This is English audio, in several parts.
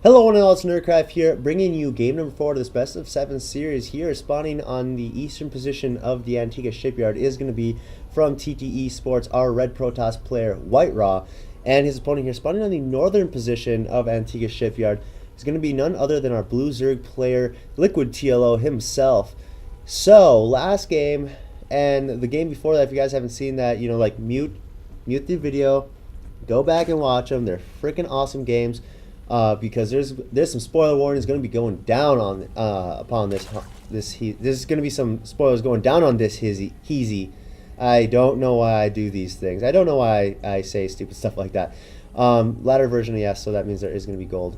Hello and all, it's Nerdcraft here, bringing you game number 4 of this best of 7 series here. Spawning on the eastern position of the Antigua shipyard is going to be from TTE Sports, our Red Protoss player, WhiteRa. And his opponent here, spawning on the northern position of Antigua shipyard, is going to be none other than our Blue Zerg player, LiquidTLO himself. So, last game, and the game before that, if you guys haven't seen that, mute the video, go back and watch them. They're freaking awesome games. Because there's some spoiler warnings going to be going down on upon this. There's going to be some spoilers going down on this heezy. I don't know why I do these things. I don't know why I say stupid stuff like that. Latter version, yes, so that means there is going to be gold.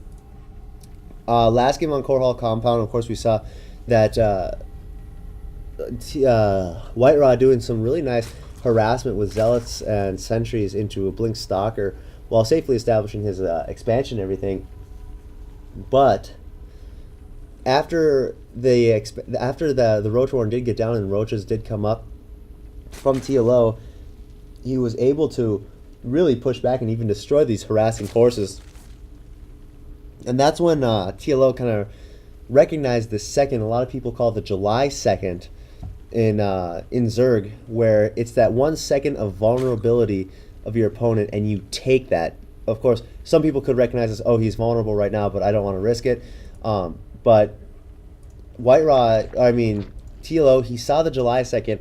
Last game on Core Hall Compound, of course, we saw that WhiteRa doing some really nice harassment with zealots and sentries into a blink stalker, while safely establishing his expansion and everything. But after the Roach Warren did get down and Roaches did come up from TLO, he was able to really push back and even destroy these harassing forces. And that's when TLO kind of recognized the second, a lot of people call it the July second in Zerg, where it's that 1 second of vulnerability of your opponent, and you take that. Of course, some people could recognize this, oh, he's vulnerable right now, but I don't want to risk it. But TLO, he saw the July 2nd,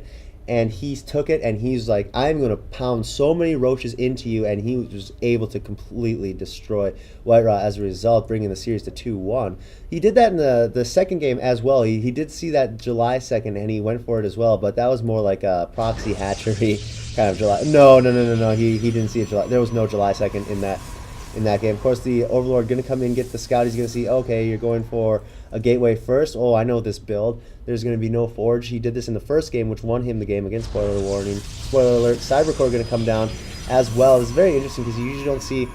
and he took it, and he's like, I'm going to pound so many roaches into you, and he was able to completely destroy WhiteRa as a result, bringing the series to 2-1. He did that in the second game as well. He did see that July 2nd, and he went for it as well, but that was more like a proxy hatchery kind of July. No. He didn't see a July. There was no July 2nd in that game. Of course, the Overlord going to come in, get the scout. He's going to see, okay, you're going for a gateway first. Oh, I know this build. There's going to be no forge. He did this in the first game, which won him the game against spoiler warning. Spoiler alert, Cybercore going to come down as well. It's very interesting because you usually don't see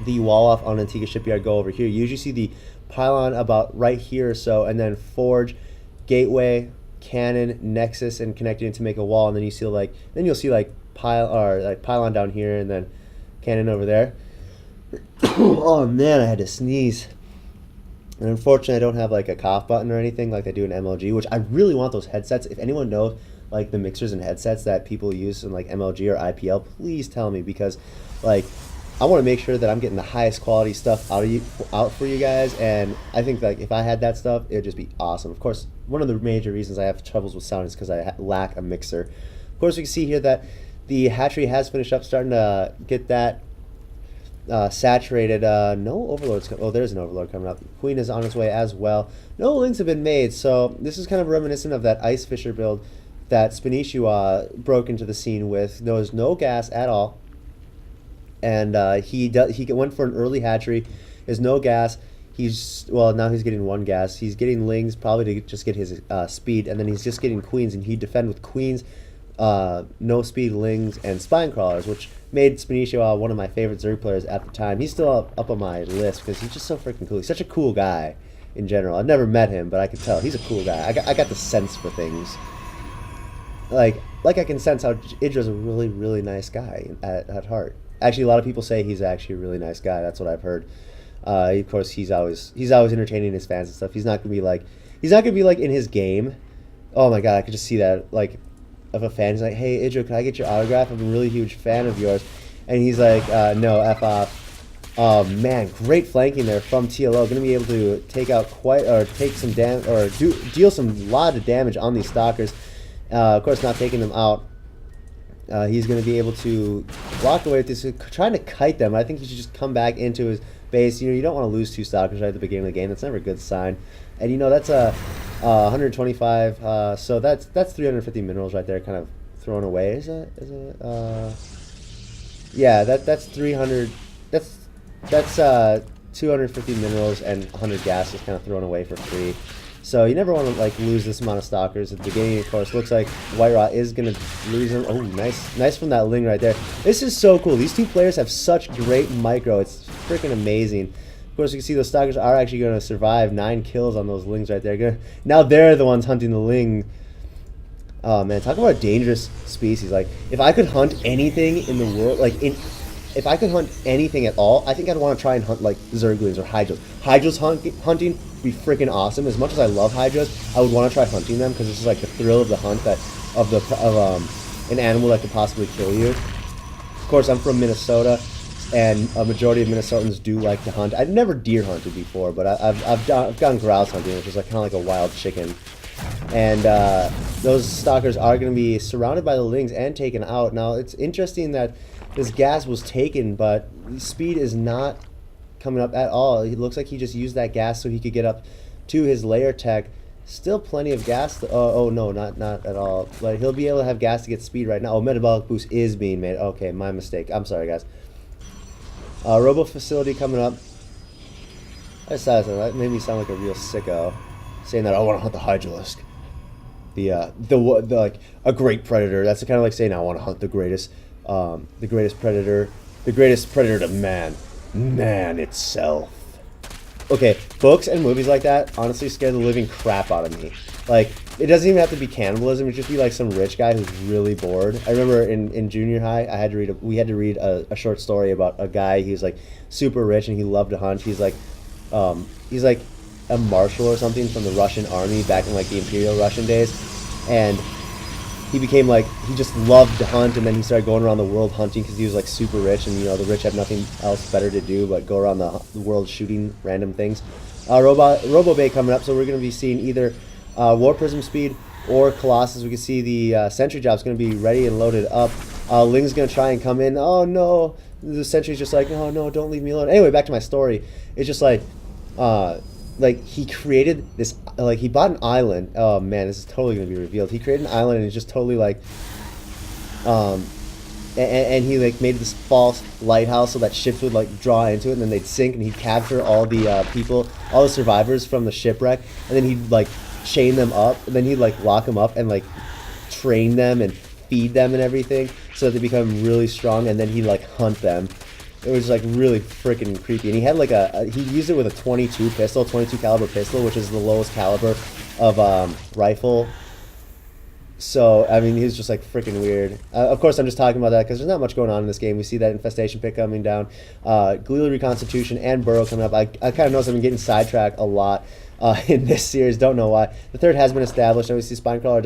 the wall off on Antigua Shipyard go over here. You usually see the pylon about right here or so, and then forge, gateway, cannon, nexus, and connecting it to make a wall, and then you'll see pylon down here, and then cannon over there. Oh man, I had to sneeze. And unfortunately, I don't have like a cough button or anything like I do in MLG, which I really want those headsets. If anyone knows like the mixers and headsets that people use in like MLG or IPL, please tell me, because like I want to make sure that I'm getting the highest quality stuff out for you guys. And I think like if I had that stuff, it would just be awesome. Of course, one of the major reasons I have troubles with sound is because I lack a mixer. Of course, we can see here that the hatchery has finished up, starting to get that saturated. No overlords. Oh, there's an overlord coming up. Queen is on its way as well. No links have been made, so this is kind of reminiscent of that Ice Fisher build that Spinishua broke into the scene with. There was no gas at all, and he went for an early hatchery. There's no gas. Now he's getting 1 gas. He's getting lings probably to just get his speed, and then he's just getting queens, and he'd defend with queens, no speed lings, and spine crawlers, which made Spinishua one of my favorite Zerg players at the time. He's still up on my list because he's just so freaking cool. He's such a cool guy in general. I've never met him, but I can tell he's a cool guy. I got the sense for things. Like I can sense how Idra's a really, really nice guy at heart. Actually, a lot of people say he's actually a really nice guy. That's what I've heard. Of course, he's always entertaining his fans and stuff. He's not gonna be like in his game. Oh my god, I could just see that, like, of a fan. He's like, hey Idra, can I get your autograph? I'm a really huge fan of yours. And he's like, no, F off. Oh man, great flanking there from TLO. Gonna be able to take some damage, or deal some lot of damage on these stalkers. Of course, not taking them out. He's going to be able to block away with this, trying to kite them. I think he should just come back into his base. You don't want to lose 2 stalkers right at the beginning of the game. That's never a good sign. And that's a 125. So that's 350 minerals right there, kind of thrown away. Yeah, that's 300. That's 250 minerals and 100 gas just kind of thrown away for free. So you never want to like lose this amount of stalkers at the beginning. Of course, looks like WhiteRa is gonna lose them. Oh, nice from that ling right there. This is so cool. These two players have such great micro. It's freaking amazing. Of course, you can see those stalkers are actually going to survive 9 kills on those lings right there. Now they're the ones hunting the ling. Oh man, talk about a dangerous species. Like if I could hunt anything in the world, like if I could hunt anything at all, I think I'd want to try and hunt like Zerglings or Hydras. Hunting would be freaking awesome. As much as I love Hydras, I would want to try hunting them because this is like the thrill of the hunt of an animal that could possibly kill you. Of course, I'm from Minnesota, and a majority of Minnesotans do like to hunt. I've never deer hunted before, but I've gone grouse hunting, which is like kind of like a wild chicken. And those stalkers are going to be surrounded by the lings and taken out. Now, it's interesting that this gas was taken, but speed is not coming up at all. It looks like he just used that gas so he could get up to his layer tech. Still plenty of gas. Oh no, not at all. But he'll be able to have gas to get speed right now. Oh, metabolic boost is being made. Okay, my mistake. I'm sorry, guys. Robo facility coming up. I decided that made me sound like a real sicko, saying that I want to hunt the Hydralisk. The like a great predator. That's kind of like saying I want to hunt the greatest predator to man itself. Okay, books and movies like that honestly scare the living crap out of me. Like, it doesn't even have to be cannibalism. It just be like some rich guy who's really bored. I remember in junior high, we had to read a short story about a guy. He was like super rich and he loved to hunt. He's like a marshal or something from the Russian army back in like the Imperial Russian days, and he became like, he just loved to hunt, and then he started going around the world hunting because he was like super rich, and you know the rich have nothing else better to do but go around the world shooting random things. Robo Bay coming up, so we're going to be seeing either War Prism Speed or Colossus. We can see the Sentry Job's going to be ready and loaded up. Ling's going to try and come in. Oh no, the Sentry's just like, oh no, don't leave me alone. Anyway, back to my story. It's just like he created this, like he bought an island. Oh man, this is totally going to be revealed. He created an island and he's just totally like, and he like made this false lighthouse so that ships would like draw into it and then they'd sink, and he'd capture all the people, all the survivors from the shipwreck, and then he'd like chain them up, and then he'd like lock them up and like train them and feed them and everything so that they become really strong, and then he'd like hunt them. It was like really freaking creepy, and he had like he used it with a 22 caliber pistol, which is the lowest caliber of rifle. So I mean, he was just like freaking weird. Of course, I'm just talking about that because there's not much going on in this game. We see that infestation pick coming down, glial reconstitution and burrow coming up. I kind of noticed I've been getting sidetracked a lot in this series. Don't know why. The third has been established. And we see Spinecrawler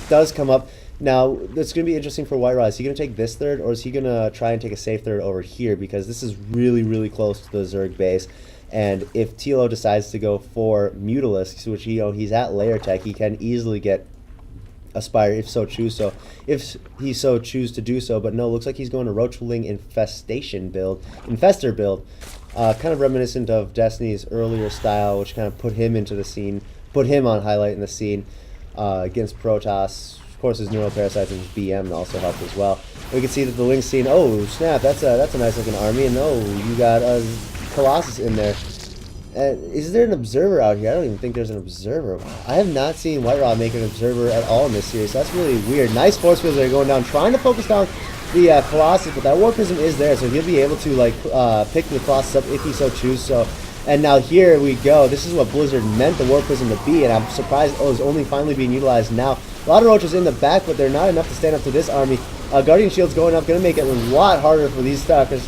does come up. Now, it's going to be interesting for WhiteRa. Is he going to take this third, or is he going to try and take a safe third over here? Because this is really, really close to the Zerg base. And if TLO decides to go for Mutalisks, which he's at layer tech, he can easily get Aspire if he so choose to do so. But no, looks like he's going to Roachling Infestor build. Kind of reminiscent of Destiny's earlier style, which kind of put him on highlight in the scene against Protoss. Of course, his neuroparasites and his BM also helped as well. We can see that the Link's scene. Oh snap! That's a nice looking army, and you got a Colossus in there. Is there an observer out here? I don't even think there's an observer. I have not seen WhiteRa make an observer at all in this series. So that's really weird. Nice force fields that are going down, trying to focus down the Colossus, but that War Prism is there, so he'll be able to like pick the Colossus up if he so chooses. So. And now here we go. This is what Blizzard meant the War Prism to be, and I'm surprised it's only finally being utilized now. A lot of roaches in the back, but they're not enough to stand up to this army. Guardian Shield's going up, going to make it a lot harder for these stalkers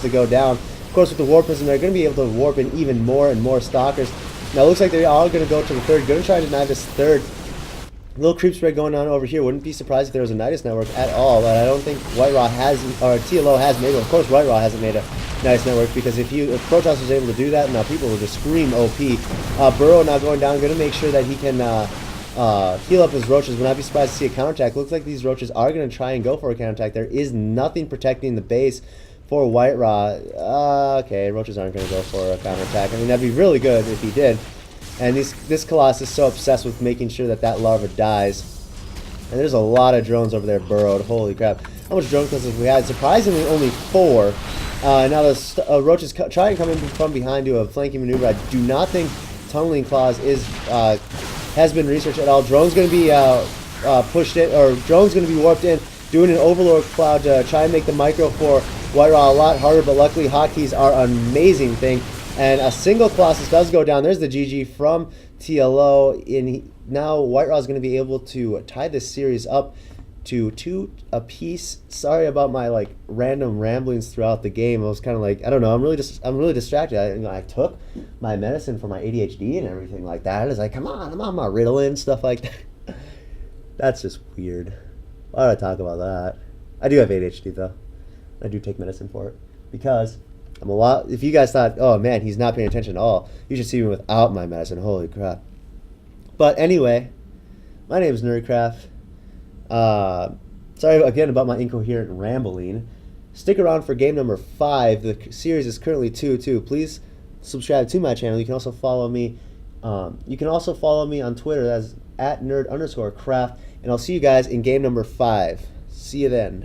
to go down. Of course, with the War Prism, they're going to be able to warp in even more and more stalkers. Now it looks like they're all going to go to the third. Going to try to deny this third. Little creep spread going on over here. Wouldn't be surprised if there was a Nidus network at all, but I don't think WhiteRa has, or TLO has made one. Of course, WhiteRa hasn't made a Nidus network, because if Protoss was able to do that, now people will just scream OP. Burrow now going down, going to make sure that he can heal up his roaches. Would not be surprised to see a counterattack. Looks like these roaches are going to try and go for a counterattack. There is nothing protecting the base for WhiteRa. Okay, roaches aren't going to go for a counterattack. I mean, that'd be really good if he did. And this Colossus is so obsessed with making sure that larva dies. And there's a lot of drones over there burrowed. Holy crap. How much drone kills have we had? Surprisingly, only 4. Now the roaches try and come in from behind to a flanking maneuver. I do not think Tunneling Claws has been researched at all. Drone's going to be pushed in, or drone's going to be warped in, doing an Overlord Cloud to try and make the micro for WhiteRa a lot harder, but luckily hotkeys are an amazing thing. And a single Colossus does go down. There's the GG from TLO. Now WhiteRa is going to be able to tie this series up to 2 apiece. Sorry about my like random ramblings throughout the game. I was kind of like, I don't know. I'm really distracted. I took my medicine for my ADHD and everything like that. It's like, come on, I'm on my Ritalin, stuff like that. That's just weird. Why would I talk about that? I do have ADHD though. I do take medicine for it because I'm a lot. If you guys thought, oh man, he's not paying attention at all, you should see me without my medicine. Holy crap! But anyway, my name is Nerdcraft. Sorry again about my incoherent rambling. Stick around for game number 5. The series is currently 2-2. Please subscribe to my channel. You can also follow me. You can also follow me on Twitter. That's @nerd_craft. And I'll see you guys in game number 5. See you then.